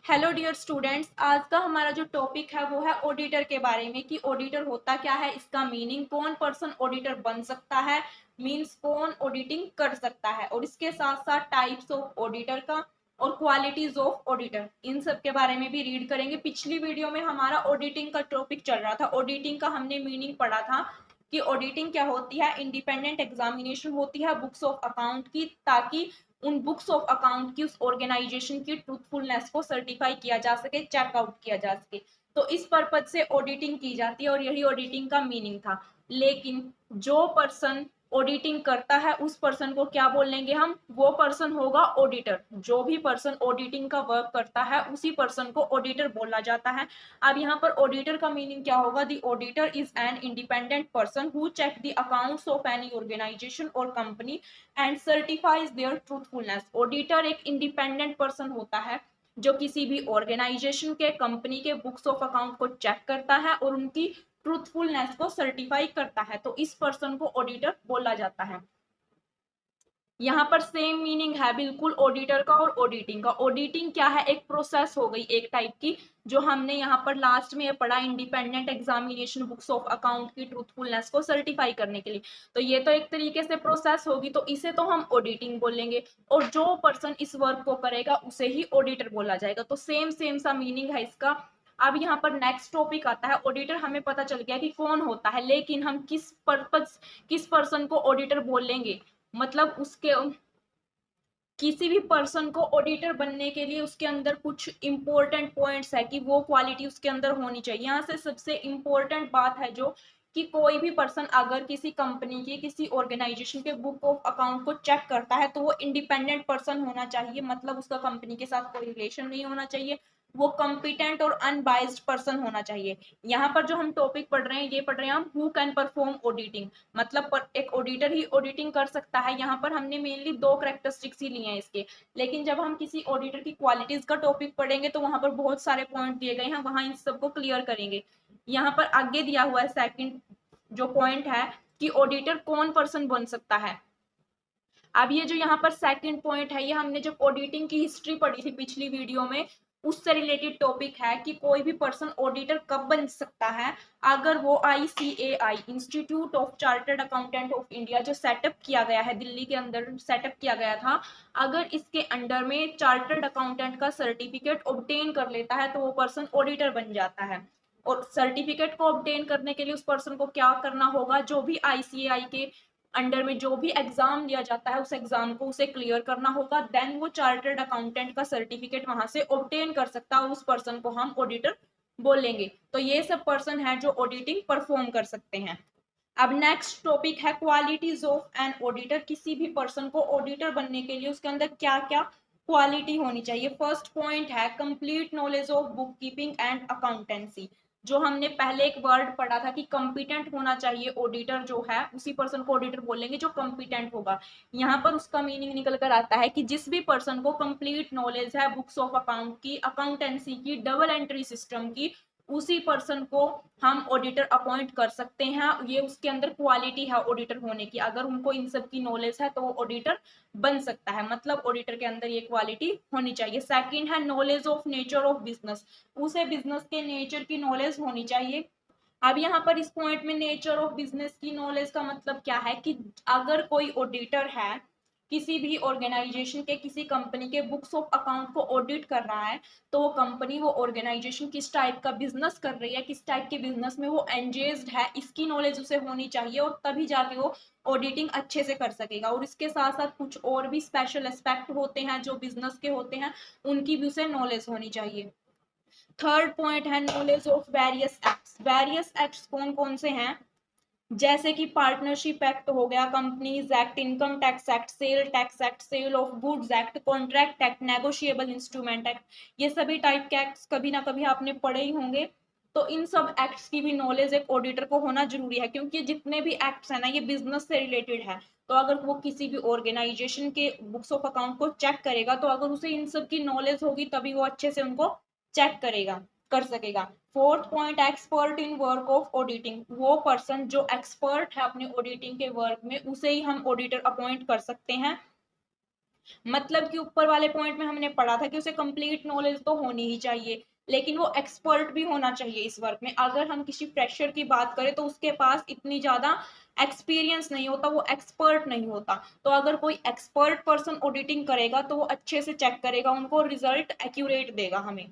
Hello dear students, आज का हमारा जो टॉपिक है वो है ऑडिटर के बारे में कि ऑडिटर होता क्या है, इसका मीनिंग, कौन पर्सन ऑडिटर बन सकता है, मींस कौन ऑडिटिंग कर सकता है, और इसके साथ साथ टाइप्स ऑफ ऑडिटर का और क्वालिटीज ऑफ ऑडिटर, इन सब के बारे में भी रीड करेंगे। पिछली वीडियो में हमारा ऑडिटिंग का टॉपिक चल रहा था। ऑडिटिंग का हमने मीनिंग पढ़ा था कि ऑडिटिंग क्या होती है। इंडिपेंडेंट एग्जामिनेशन होती है बुक्स ऑफ अकाउंट की, ताकि उन बुक्स ऑफ अकाउंट की, उस ऑर्गेनाइजेशन की ट्रूथफुलनेस को सर्टिफाई किया जा सके, चेकआउट किया जा सके। तो इस पर्पज से ऑडिटिंग की जाती है और यही ऑडिटिंग का मीनिंग था। लेकिन जो पर्सन ऑडिटिंग करता है उस पर्सन को क्या बोलेंगे हम? वो पर्सन होगा ऑडिटर। जो भी पर्सन ऑडिटिंग का वर्क करता है उसी पर्सन को ऑडिटर बोला जाता है। अब यहाँ पर ऑडिटर का मीनिंग क्या होगा? The auditor is an independent person who check the accounts of any organisation और company and certifies their truthfulness. Auditor एक इंडिपेंडेंट पर्सन होता है जो किसी भी ऑर्गेनाइजेशन के, कंपनी के बुक्स ऑफ अकाउंट को चेक करता है और उनकी ट्रूथफुलनेस को सर्टिफाई करता है। तो इस पर्सन को ऑडिटर बोला जाता है। यहाँ पर सेम मीनिंग है बिल्कुल ऑडिटर का और ऑडिटिंग का। ऑडिटिंग क्या है? एक प्रोसेस हो गई एक टाइप की, जो हमने यहाँ पर लास्ट में पढ़ा, independent examination books of account की ट्रूथफुलनेस को सर्टिफाई करने के लिए। तो ये तो एक तरीके से प्रोसेस होगी, तो इसे तो हम ऑडिटिंग बोलेंगे, और जो पर्सन इस वर्क को करेगा उसे ही ऑडिटर बोला जाएगा। तो सेम सेम सा मीनिंग है इसका। अब यहाँ पर नेक्स्ट टॉपिक आता है ऑडिटर। हमें पता चल गया कि कौन होता है, लेकिन हम किस पर्सन को ऑडिटर बोलेंगे, मतलब उसके किसी भी पर्सन को ऑडिटर बनने के लिए उसके अंदर कुछ इंपॉर्टेंट पॉइंट्स है कि वो क्वालिटी उसके अंदर होनी चाहिए। यहाँ से सबसे इंपॉर्टेंट बात है जो कि कोई भी पर्सन अगर किसी कंपनी की, किसी ऑर्गेनाइजेशन के बुक ऑफ अकाउंट को चेक करता है तो वो इंडिपेंडेंट पर्सन होना चाहिए, मतलब उसका कंपनी के साथ कोई रिलेशन नहीं होना चाहिए, वो कॉम्पिटेंट और अनबाइज्ड पर्सन होना चाहिए। यहाँ पर जो हम टॉपिक पढ़ रहे हैं, ये पढ़ रहे हैं हम हु कैन परफॉर्म ऑडिटिंग, मतलब एक ऑडिटर ही ऑडिटिंग कर सकता है। यहाँ पर हमने मेनली दो कैरेक्टरिस्टिक्स ही लिए हैं इसके, लेकिन जब हम किसी ऑडिटर की क्वालिटीज का टॉपिक पढ़ेंगे तो वहां पर बहुत सारे पॉइंट दिए गए हैं, वहां इन सबको क्लियर करेंगे। यहाँ पर आगे दिया हुआ है सेकंड जो पॉइंट है कि ऑडिटर कौन पर्सन बन सकता है। अब ये जो यहाँ पर सेकंड पॉइंट है, ये हमने जब ऑडिटिंग की हिस्ट्री पढ़ी थी पिछली वीडियो में, उससे रिलेटेड टॉपिक है कि कोई भी पर्सन ऑडिटर कब बन सकता है, अगर वो ICAI, institute of chartered accountant of India, जो सेटअप किया गया है दिल्ली के अंदर, सेटअप किया गया था, अगर इसके अंडर में चार्टर्ड अकाउंटेंट का सर्टिफिकेट ऑब्टेन कर लेता है तो वो पर्सन ऑडिटर बन जाता है। और सर्टिफिकेट को ऑब्टेन करने के लिए उस पर्सन को क्या करना होगा? जो भी ICAI के अंडर में जो भी एग्जाम दिया जाता है उस एग्जाम को उसे क्लियर करना होगा, देन वो चार्टर्ड अकाउंटेंट का सर्टिफिकेट वहां से ऑब्टेन कर सकता है, उस पर्सन को हम ऑडिटर बोलेंगे। तो ये सब पर्सन है जो ऑडिटिंग परफॉर्म कर सकते हैं। अब नेक्स्ट टॉपिक है क्वालिटीज ऑफ एन ऑडिटर। किसी भी पर्सन को ऑडिटर बनने के लिए उसके अंदर क्या क्या क्वालिटी होनी चाहिए। फर्स्ट पॉइंट है complete knowledge of book keeping and accountancy. जो हमने पहले एक वर्ड पढ़ा था कि कंपिटेंट होना चाहिए ऑडिटर, जो है उसी पर्सन को ऑडिटर बोलेंगे जो कंपिटेंट होगा। यहाँ पर उसका मीनिंग निकल कर आता है कि जिस भी पर्सन को कंप्लीट नॉलेज है बुक्स ऑफ अकाउंट की, अकाउंटेंसी की, डबल एंट्री सिस्टम की, उसी पर्सन को हम ऑडिटर अपॉइंट कर सकते हैं। ये उसके अंदर क्वालिटी है ऑडिटर होने की, अगर उनको इन सब की नॉलेज है तो वो ऑडिटर बन सकता है, मतलब ऑडिटर के अंदर ये क्वालिटी होनी चाहिए। सेकंड है knowledge of nature of business. उसे बिजनेस के नेचर की नॉलेज होनी चाहिए। अब यहाँ पर इस पॉइंट में नेचर ऑफ बिजनेस की नॉलेज का मतलब क्या है कि अगर कोई ऑडिटर है किसी भी ऑर्गेनाइजेशन के, किसी कंपनी के बुक्स ऑफ अकाउंट को ऑडिट कर रहा है, तो वो कंपनी, वो ऑर्गेनाइजेशन किस टाइप का बिजनेस कर रही है, किस टाइप के बिजनेस में वो एंगेज्ड है, इसकी नॉलेज उसे होनी चाहिए, और तभी जाके वो ऑडिटिंग अच्छे से कर सकेगा। और इसके साथ साथ कुछ और भी स्पेशल एस्पेक्ट होते हैं जो बिजनेस के होते हैं, उनकी भी उसे नॉलेज होनी चाहिए। थर्ड पॉइंट है knowledge of various acts. Various acts कौन कौन से हैं? जैसे कि पार्टनरशिप एक्ट हो गया, companies act, income tax act, sale tax act, sale of goods act, contract act, negotiable instrument act. ये सभी टाइप के एक्ट्स कभी ना कभी आपने पढ़े ही होंगे। तो इन सब एक्ट्स की भी नॉलेज एक ऑडिटर को होना जरूरी है, क्योंकि जितने भी एक्ट्स है ना, ये बिजनेस से रिलेटेड है। तो अगर वो किसी भी ऑर्गेनाइजेशन के बुक्स ऑफ अकाउंट को चेक करेगा, तो अगर उसे इन सब की नॉलेज होगी तभी वो अच्छे से उनको चेक करेगा, कर सकेगा। Fourth point, expert in work of auditing. वो पर्सन जो एक्सपर्ट है अपने ऑडिटिंग के वर्क में, उसे ही हम ऑडिटर अपॉइंट कर सकते हैं। मतलब कि ऊपर वाले पॉइंट में हमने पढ़ा था कि उसे कंप्लीट नॉलेज तो होनी ही चाहिए, लेकिन वो एक्सपर्ट भी होना चाहिए इस वर्क में। अगर हम किसी फ्रेशर की बात करें तो उसके पास इतनी ज्यादा एक्सपीरियंस नहीं होता, वो एक्सपर्ट नहीं होता। तो अगर कोई एक्सपर्ट पर्सन ऑडिटिंग करेगा तो वो अच्छे से चेक करेगा, उनको रिजल्ट एक्यूरेट देगा हमें।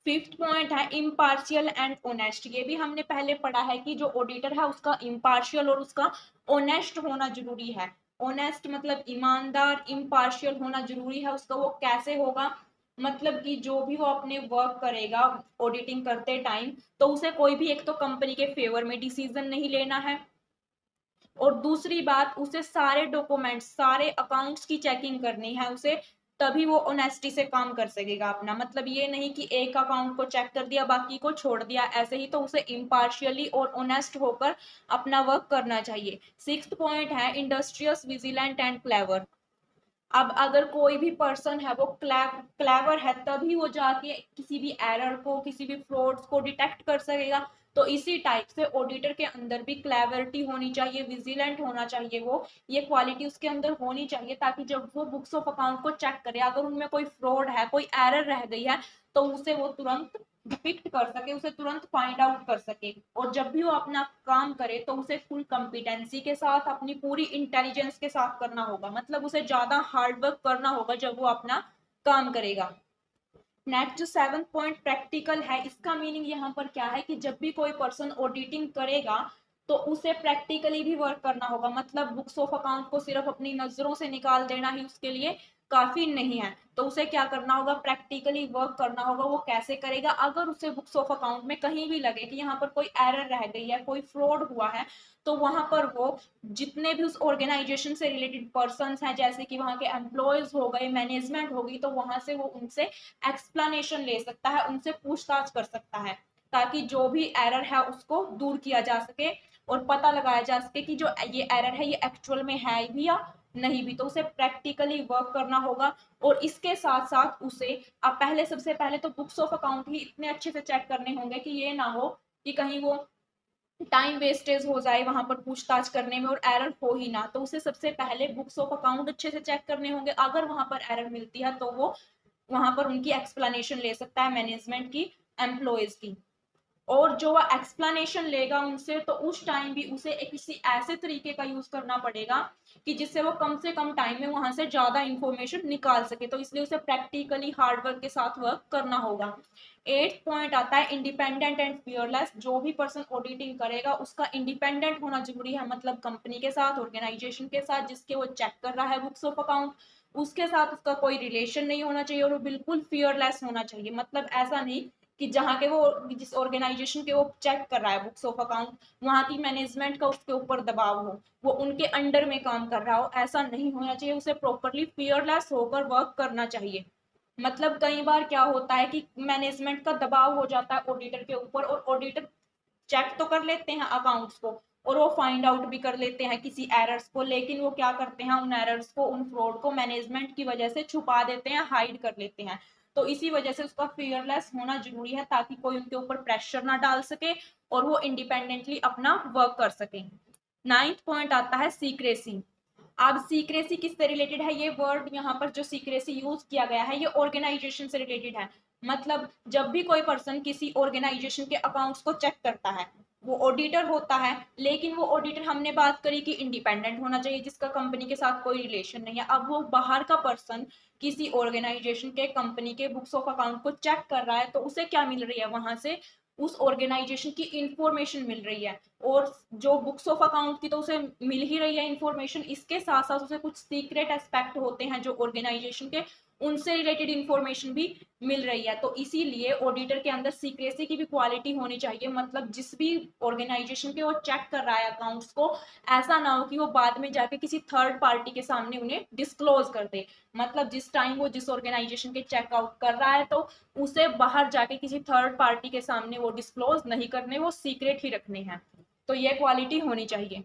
फिफ्थ पॉइंट है इम्पार्शियल एंड ओनेस्ट। ये भी हमने पहले पढ़ा है कि जो ऑडिटर है उसका इम्पार्शियल और उसका ओनेस्ट होना जरूरी है। ओनेस्ट मतलब ईमानदार, इम्पार्शियल होना जरूरी है उसका। वो कैसे होगा, मतलब कि जो भी वो अपने वर्क करेगा ऑडिटिंग करते टाइम, तो उसे कोई भी एक तो कंपनी के फेवर में डिसीजन नहीं लेना है, और दूसरी बात उसे सारे डॉक्यूमेंट्स सारे अकाउंट्स की चेकिंग करनी है उसे, तभी वो ऑनेस्टी से काम कर सकेगा अपना। मतलब ये नहीं कि एक अकाउंट को चेक कर दिया बाकी को छोड़ दिया ऐसे ही, तो उसे इम्पार्शियली और ऑनेस्ट होकर अपना वर्क करना चाहिए। सिक्स्थ पॉइंट है इंडस्ट्रियस, विजिलेंट एंड क्लेवर। अब अगर कोई भी पर्सन है वो क्लेवर है, तभी वो जाके किसी भी एरर को किसी भी फ्रॉड्स को डिटेक्ट कर सकेगा। तो इसी टाइप से ऑडिटर के अंदर भी क्लेवरिटी होनी चाहिए, विजिलेंट होना चाहिए, वो ये क्वालिटी उसके अंदर होनी चाहिए, ताकि जब वो बुक्स ऑफ अकाउंट को चेक करे अगर उनमें कोई फ्रॉड है कोई एरर रह गई है तो उसे वो तुरंत डिपिक्ट कर सके, उसे तुरंत फाइंड आउट कर सके। और जब भी वो अपना काम करे तो उसे फुल कॉम्पिटेंसी के साथ अपनी पूरी इंटेलिजेंस के साथ करना होगा, मतलब उसे ज्यादा हार्ड वर्क करना होगा जब वो अपना काम करेगा। नेक्स्ट जो सेवंथ पॉइंट प्रैक्टिकल है, इसका मीनिंग यहाँ पर क्या है कि जब भी कोई पर्सन ऑडिटिंग करेगा तो उसे प्रैक्टिकली भी वर्क करना होगा। मतलब बुक्स ऑफ अकाउंट को सिर्फ अपनी नजरों से निकाल देना ही उसके लिए काफी नहीं है, तो उसे क्या करना होगा, प्रैक्टिकली वर्क करना होगा। वो कैसे करेगा, अगर उसे बुक्स ऑफ अकाउंट में कहीं भी लगे कि यहाँ पर कोई एरर रह गई है कोई फ्रॉड हुआ है, तो वहां पर वो जितने भी उस ऑर्गेनाइजेशन से रिलेटेड पर्सन हैं, जैसे कि वहां के एम्प्लॉयज हो गए, मैनेजमेंट होगी, तो वहां से वो उनसे एक्सप्लेनेशन ले सकता है, उनसे पूछताछ कर सकता है, ताकि जो भी एरर है उसको दूर किया जा सके और पता लगाया जा सके कि जो ये एरर है ये एक्चुअल में है भी या नहीं भी। तो उसे प्रैक्टिकली वर्क करना होगा। और इसके साथ साथ उसे अब पहले सबसे पहले तो बुक्स ऑफ अकाउंट ही इतने अच्छे से चेक करने होंगे कि ये ना हो कि कहीं वो टाइम वेस्टेज हो जाए वहां पर पूछताछ करने में और एरर हो ही ना। तो उसे सबसे पहले बुक्स ऑफ अकाउंट अच्छे से चेक करने होंगे, अगर वहां पर एरर मिलती है तो वो वहां पर उनकी एक्सप्लेनेशन ले सकता है, मैनेजमेंट की, एम्प्लॉयज की। और जो वह एक्सप्लेनेशन लेगा उनसे तो उस टाइम भी उसे एक किसी ऐसे तरीके का यूज करना पड़ेगा कि जिससे वो कम से कम टाइम में वहां से ज्यादा इंफॉर्मेशन निकाल सके। तो इसलिए उसे प्रैक्टिकली हार्ड वर्क के साथ वर्क करना होगा। एट्थ पॉइंट आता है इंडिपेंडेंट एंड फियरलेस। जो भी पर्सन ऑडिटिंग करेगा उसका इंडिपेंडेंट होना जरूरी है, मतलब कंपनी के साथ ऑर्गेनाइजेशन के साथ जिसके वो चेक कर रहा है बुक्स ऑफ अकाउंट, उसके साथ उसका कोई रिलेशन नहीं होना चाहिए और वो बिल्कुल फियरलेस होना चाहिए। मतलब ऐसा नहीं कि जहाँ के वो जिस ऑर्गेनाइजेशन के वो चेक कर रहा है बुक्स ऑफ अकाउंट वहां की मैनेजमेंट का उसके ऊपर दबाव हो, वो उनके अंडर में काम कर रहा हो, ऐसा नहीं होना चाहिए। उसे प्रॉपरली फियरलेस होकर वर्क करना चाहिए। मतलब कई बार क्या होता है कि मैनेजमेंट का दबाव हो जाता है ऑडिटर के ऊपर, और ऑडिटर चेक तो कर लेते हैं अकाउंट्स को और वो फाइंड आउट भी कर लेते हैं किसी एरर्स को, लेकिन वो क्या करते हैं उन एरर्स को उन फ्रॉड को मैनेजमेंट की वजह से छुपा देते हैं, हाइड कर लेते हैं। तो इसी वजह से उसका फियरलेस होना जरूरी है ताकि कोई उनके ऊपर प्रेशर ना डाल सके और वो इंडिपेंडेंटली अपना वर्क कर सके। नाइन्थ पॉइंट आता है सीक्रेसी। अब सीक्रेसी किससे रिलेटेड है, ये वर्ड यहाँ पर जो सीक्रेसी यूज किया गया है ये ऑर्गेनाइजेशन से रिलेटेड है। मतलब जब भी कोई पर्सन किसी ऑर्गेनाइजेशन के अकाउंट्स को चेक करता है वो ऑडिटर होता है, लेकिन वो ऑडिटर हमने बात करी कि इंडिपेंडेंट होना चाहिए जिसका कंपनी के साथ कोई रिलेशन नहीं है। अब वो बाहर का पर्सन किसी ऑर्गेनाइजेशन के कंपनी के बुक्स ऑफ अकाउंट को चेक कर रहा है तो उसे क्या मिल रही है, वहां से उस ऑर्गेनाइजेशन की इंफॉर्मेशन मिल रही है। और जो बुक्स ऑफ अकाउंट की तो उसे मिल ही रही है इंफॉर्मेशन, इसके साथ साथ उसे कुछ सीक्रेट एस्पेक्ट होते हैं जो ऑर्गेनाइजेशन के, उनसे रिलेटेड इंफॉर्मेशन भी मिल रही है। तो इसीलिए ऑडिटर के अंदर सीक्रेसी की भी क्वालिटी होनी चाहिए। मतलब जिस भी ऑर्गेनाइजेशन के वो चेक कर रहा है अकाउंट्स को, ऐसा ना हो कि वो बाद में जाके किसी थर्ड पार्टी के सामने उन्हें डिस्क्लोज कर दे। मतलब जिस टाइम वो जिस ऑर्गेनाइजेशन के चेकआउट कर रहा है तो उसे बाहर जाके किसी थर्ड पार्टी के सामने वो डिस्क्लोज नहीं करने, वो सीक्रेट ही रखने हैं। तो ये क्वालिटी होनी चाहिए।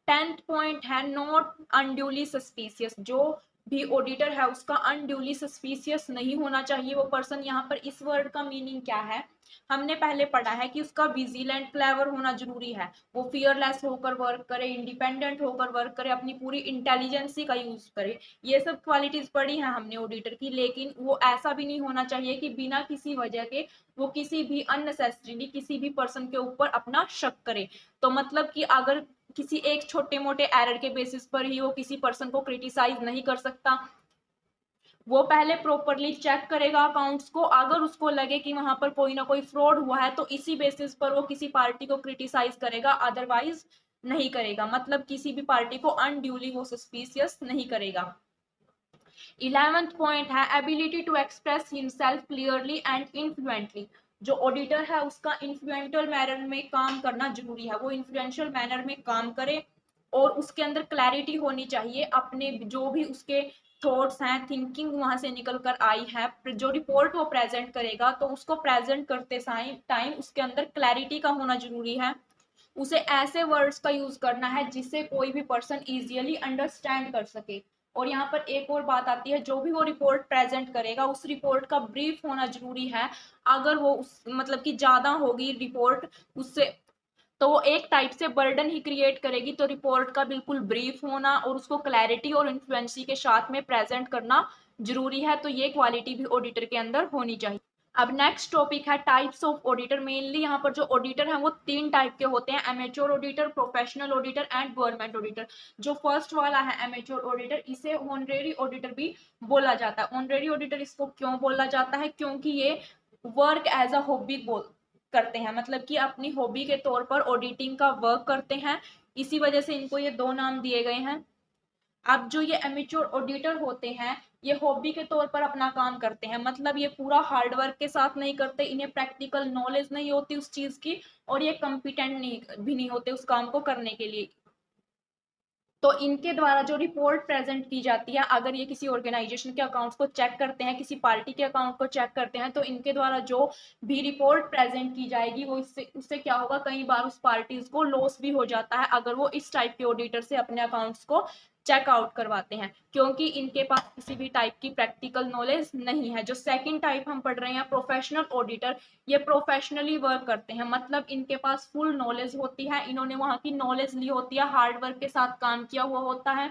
टेंथ पॉइंट है नॉट अनड्यूली सस्पिशियस। जो भी ऑडिटर है उसका अनड्यूली सस्पिशियस नहीं होना चाहिए वो पर्सन। यहाँ पर इस वर्ड का मीनिंग क्या है, हमने पहले पढ़ा है कि उसका विजिलेंट, क्लेवर होना जरूरी है, वो फियरलेस होकर वर्क करे, इंडिपेंडेंट होकर वर्क करे, अपनी पूरी इंटेलिजेंसी का यूज करे, ये सब क्वालिटीज पढ़ी हैं हमने ऑडिटर की। लेकिन वो ऐसा भी नहीं होना चाहिए कि बिना किसी वजह के वो किसी भी अननेसेसरीली किसी भी पर्सन के ऊपर अपना शक करे। तो मतलब कि अगर किसी एक छोटे मोटे एरर के बेसिस पर ही वो किसी पर्सन को क्रिटिसाइज नहीं कर सकता, वो पहले प्रॉपरली चेक करेगा अकाउंट्स को, अगर उसको लगे कि वहां पर कोई ना कोई फ्रॉड हुआ है तो इसी बेसिस पर वो किसी पार्टी को क्रिटिसाइज करेगा, अदरवाइज नहीं करेगा। मतलब किसी भी पार्टी को अनड्यूली वो सस्पिशियस नहीं करेगा। 11th पॉइंट है ability to express himself clearly and influently. जो ऑडिटर है उसका इन्फ्लुएंशियल मैनर में काम करना जरूरी है, वो इन्फ्लुएंशियल मैनर में काम करे और उसके अंदर क्लैरिटी होनी चाहिए, अपने जो भी उसके थॉट्स हैं, थिंकिंग वहां से निकल कर आई है, जो रिपोर्ट वो प्रेजेंट करेगा तो उसको प्रेजेंट करते टाइम उसके अंदर क्लैरिटी का होना जरूरी है। उसे ऐसे वर्ड्स का यूज करना है जिससे कोई भी पर्सन इजियली अंडरस्टैंड कर सके। और यहाँ पर एक और बात आती है, जो भी वो रिपोर्ट प्रेजेंट करेगा उस रिपोर्ट का ब्रीफ होना जरूरी है। अगर वो उस मतलब कि ज्यादा होगी रिपोर्ट उससे तो वो एक टाइप से बर्डन ही क्रिएट करेगी। तो रिपोर्ट का बिल्कुल ब्रीफ होना और उसको क्लैरिटी और इन्फ्लुएंसी के साथ में प्रेजेंट करना जरूरी है। तो ये क्वालिटी भी ऑडिटर के अंदर होनी चाहिए। अब नेक्स्ट टॉपिक है टाइप्स ऑफ ऑडिटर। मेनली यहाँ पर जो ऑडिटर है वो 3 टाइप के होते हैं, amateur auditor, professional auditor and government auditor. जो फर्स्ट वाला है एमेच्योर ऑडिटर, इसे ऑनरेरी ऑडिटर भी बोला जाता है। ऑनरेरी ऑडिटर इसको क्यों बोला जाता है, क्योंकि ये वर्क एज अ हॉबी करते हैं, मतलब कि अपनी हॉबी के तौर पर ऑडिटिंग का वर्क करते हैं, इसी वजह से इनको ये 2 नाम दिए गए हैं। अब जो ये एमेच्योर ऑडिटर होते हैं ये हॉबी के तौर पर अपना काम करते हैं, मतलब ये पूरा हार्डवर्क के साथ नहीं करते, इन्हें प्रैक्टिकल नॉलेज नहीं होती उस चीज की और ये कॉम्पिटेंट भी नहीं होते उस काम को करने के लिए। तो इनके द्वारा जो रिपोर्ट प्रेजेंट की जाती है, अगर ये किसी ऑर्गेनाइजेशन के अकाउंट्स को चेक करते हैं, किसी पार्टी के अकाउंट को चेक करते हैं, तो इनके द्वारा जो भी रिपोर्ट प्रेजेंट की जाएगी वो उससे क्या होगा, कई बार उस पार्टीज को लॉस भी हो जाता है अगर वो इस टाइप के ऑडिटर से अपने अकाउंट्स को चेकआउट करवाते हैं, क्योंकि इनके पास किसी भी टाइप की प्रैक्टिकल नॉलेज नहीं है। जो सेकंड टाइप हम पढ़ रहे हैं प्रोफेशनल ऑडिटर, ये प्रोफेशनली वर्क करते हैं, मतलब इनके पास फुल नॉलेज होती है, इन्होंने वहां की नॉलेज ली होती है, हार्ड वर्क के साथ काम किया हुआ होता है।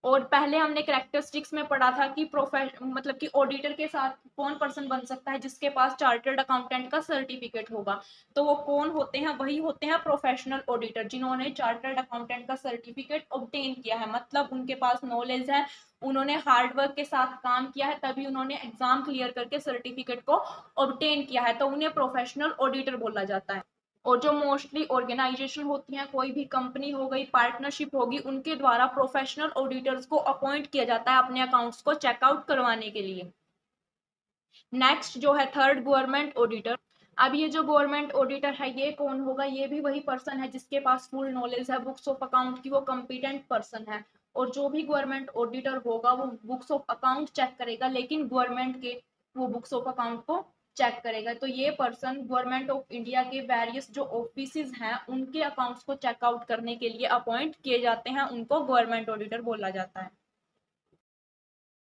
और पहले हमने कैरेक्टरिस्टिक्स में पढ़ा था कि मतलब कि ऑडिटर के साथ कौन पर्सन बन सकता है, जिसके पास चार्टर्ड अकाउंटेंट का सर्टिफिकेट होगा। तो वो कौन होते हैं, वही होते हैं प्रोफेशनल ऑडिटर, जिन्होंने चार्टर्ड अकाउंटेंट का सर्टिफिकेट ऑब्टेन किया है, मतलब उनके पास नॉलेज है, उन्होंने हार्ड वर्क के साथ काम किया है, तभी उन्होंने एग्जाम क्लियर करके सर्टिफिकेट को ऑब्टेन किया है, तो उन्हें प्रोफेशनल ऑडिटर बोला जाता है। और जो मोस्टली ऑर्गेनाइजेशन होती हैं, कोई भी कंपनी हो गई, पार्टनरशिप होगी, उनके द्वारा प्रोफेशनल ऑडिटर्स को अपॉइंट किया जाता है अपने अकाउंट्स को चेकआउट करवाने के लिए। नेक्स्ट जो है थर्ड, गवर्नमेंट ऑडिटर। अब ये जो गवर्नमेंट ऑडिटर है ये कौन होगा, ये भी वही पर्सन है जिसके पास फुल नॉलेज है बुक्स ऑफ अकाउंट की, वो कॉम्पिटेंट पर्सन है। और जो भी गवर्नमेंट ऑडिटर होगा वो बुक्स ऑफ अकाउंट चेक करेगा, लेकिन गवर्नमेंट के वो बुक्स ऑफ अकाउंट को चेक करेगा। तो ये पर्सन गवर्नमेंट ऑफ इंडिया के वेरियस जो ऑफिसेज हैं उनके अकाउंट्स को चेकआउट करने के लिए अपॉइंट किए जाते हैं, उनको गवर्नमेंट ऑडिटर बोला जाता है।